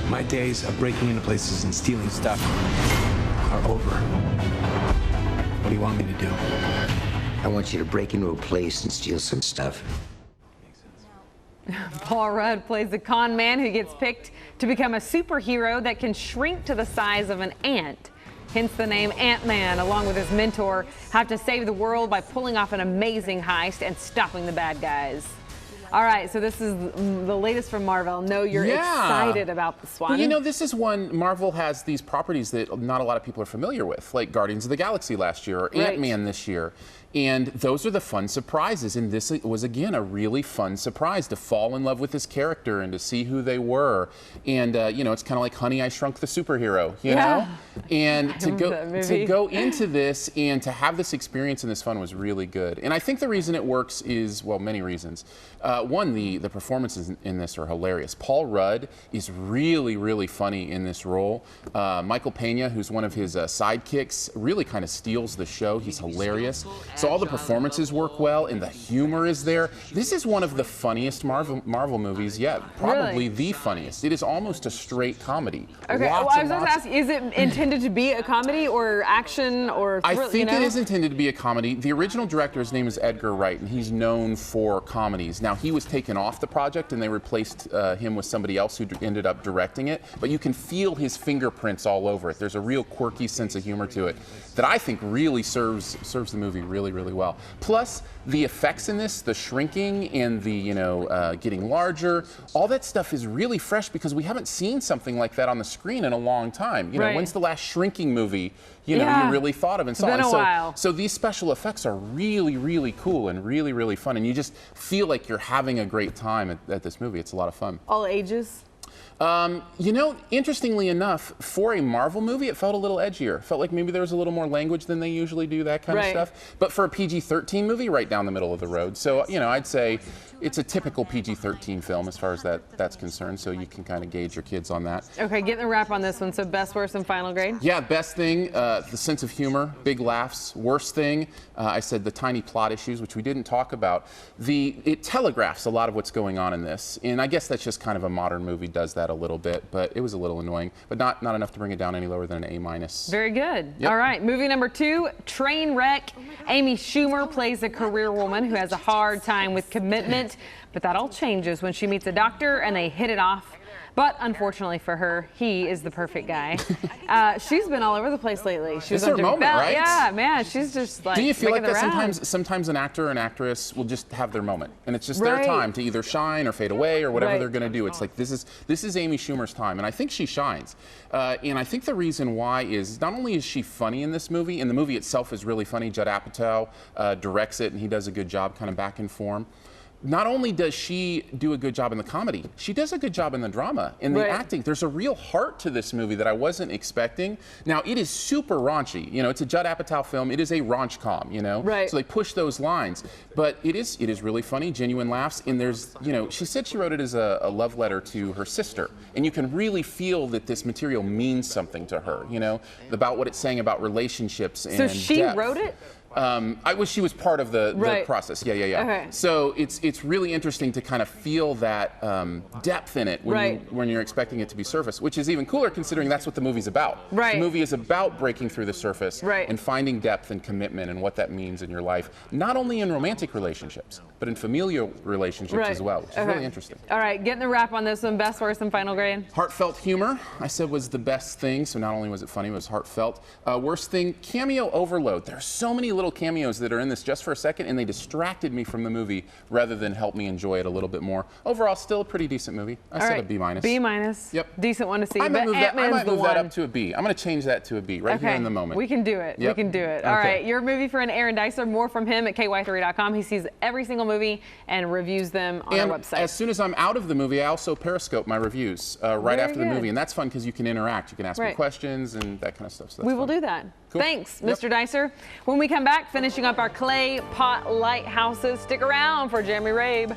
My days of breaking into places and stealing stuff are over. What do you want me to do? I want you to break into a place and steal some stuff. Paul Rudd plays the con man who gets picked to become a superhero that can shrink to the size of an ant. Hence the name Ant-Man, along with his mentor, have to save the world by pulling off an amazing heist and stopping the bad guys. All right, so this is the latest from Marvel. No, you're excited about this one. Well, you know, this is one, Marvel has these properties that not a lot of people are familiar with, like Guardians of the Galaxy last year or Ant-Man this year. And those are the fun surprises. And this was, again, a really fun surprise to fall in love with this character and to see who they were. And, you know, it's kind of like Honey, I Shrunk the Superhero, you know? And to go into this and to have this experience and this fun was really good. And I think the reason it works is, well, many reasons. One, the performances in this are hilarious. Paul Rudd is really, really funny in this role. Michael Pena, who's one of his sidekicks, really kind of steals the show. He's hilarious. So all the performances work well, and the humor is there. This is one of the funniest Marvel movies yet. Probably the funniest. It is almost a straight comedy. Okay, well, I was going to ask, is it intended to be a comedy or action or I think it is intended to be a comedy. The original director, his name is Edgar Wright, and he's known for comedies. Now, he was taken off the project, and they replaced him with somebody else who ended up directing it. But you can feel his fingerprints all over it. There's a real quirky sense of humor to it that I think really serves the movie really well. Plus, the effects in this, the shrinking and the, you know, getting larger, all that stuff is really fresh because we haven't seen something like that on the screen in a long time. You know, when's the last shrinking movie, you know, you really thought of and saw? It's been a while. So these special effects are really cool and really fun, and you just feel like you're having a great time at this movie. It's a lot of fun. All ages? You know, interestingly enough, for a Marvel movie, it felt a little edgier. It felt like maybe there was a little more language than they usually do, that kind of stuff. But for a PG-13 movie, right down the middle of the road. So, you know, I'd say it's a typical PG-13 film as far as that's concerned, so you can kind of gauge your kids on that. Okay, getting a wrap on this one. So best, worst, and final grade? Yeah, best thing, the sense of humor, big laughs. Worst thing, I said the tiny plot issues, which we didn't talk about. It telegraphs a lot of what's going on in this, and I guess that's just kind of a modern movie does that a little bit, but it was a little annoying, but not enough to bring it down any lower than an A-. Very good. Yep. All right, movie number 2, Trainwreck. Amy Schumer plays a career woman who has a hard time with commitment, but that all changes when she meets a doctor and they hit it off. But unfortunately for her, he is the perfect guy. She's been all over the place lately. She's it's her moment, right? Yeah, man, she's just like. Do you feel like that rounds. sometimes an actor or an actress will just have their moment, and it's just their time to either shine or fade away or whatever they're going to do. It's like this is Amy Schumer's time, and I think she shines. And I think the reason why is not only is she funny in this movie, and the movie itself is really funny. Judd Apatow directs it, and he does a good job, kind of back in form. Not only does she do a good job in the comedy, she does a good job in the drama, in the acting. There's a real heart to this movie that I wasn't expecting. Now, it is super raunchy. You know, it's a Judd Apatow film. It is a raunch-com, you know? So they push those lines. But it is really funny, genuine laughs. And there's, you know, she said she wrote it as a love letter to her sister. And you can really feel that this material means something to her, you know, about what it's saying about relationships and depth. So she wrote it? She was part of the process. Yeah. Okay. So it's really interesting to kind of feel that depth in it when you're expecting it to be surface, which is even cooler considering that's what the movie's about. The movie is about breaking through the surface and finding depth and commitment and what that means in your life, not only in romantic relationships, but in familial relationships as well, which is really interesting. All right, getting the wrap on this one, best, worst, and final grade. Heartfelt humor, I said, was the best thing. So not only was it funny, it was heartfelt. Worst thing, cameo overload. There's so many little cameos that are in this just for a second, and they distracted me from the movie rather than help me enjoy it a little bit more. Overall, still a pretty decent movie. I said a B-. B-. Yep. Decent one to see. I might move that up to a B. I'm going to change that to a B right here in the moment. We can do it. We can do it. All right, your movie friend Aaron Dicer. More from him at KY3.com. He sees every single movie and reviews them on our website. As soon as I'm out of the movie, I also Periscope my reviews right after the movie, and that's fun because you can interact. You can ask me questions and that kind of stuff. So we will do that. Cool. Thanks, Mr. Dicer. When we come back, finishing up our clay pot lighthouses. Stick around for Jeremy Rabe.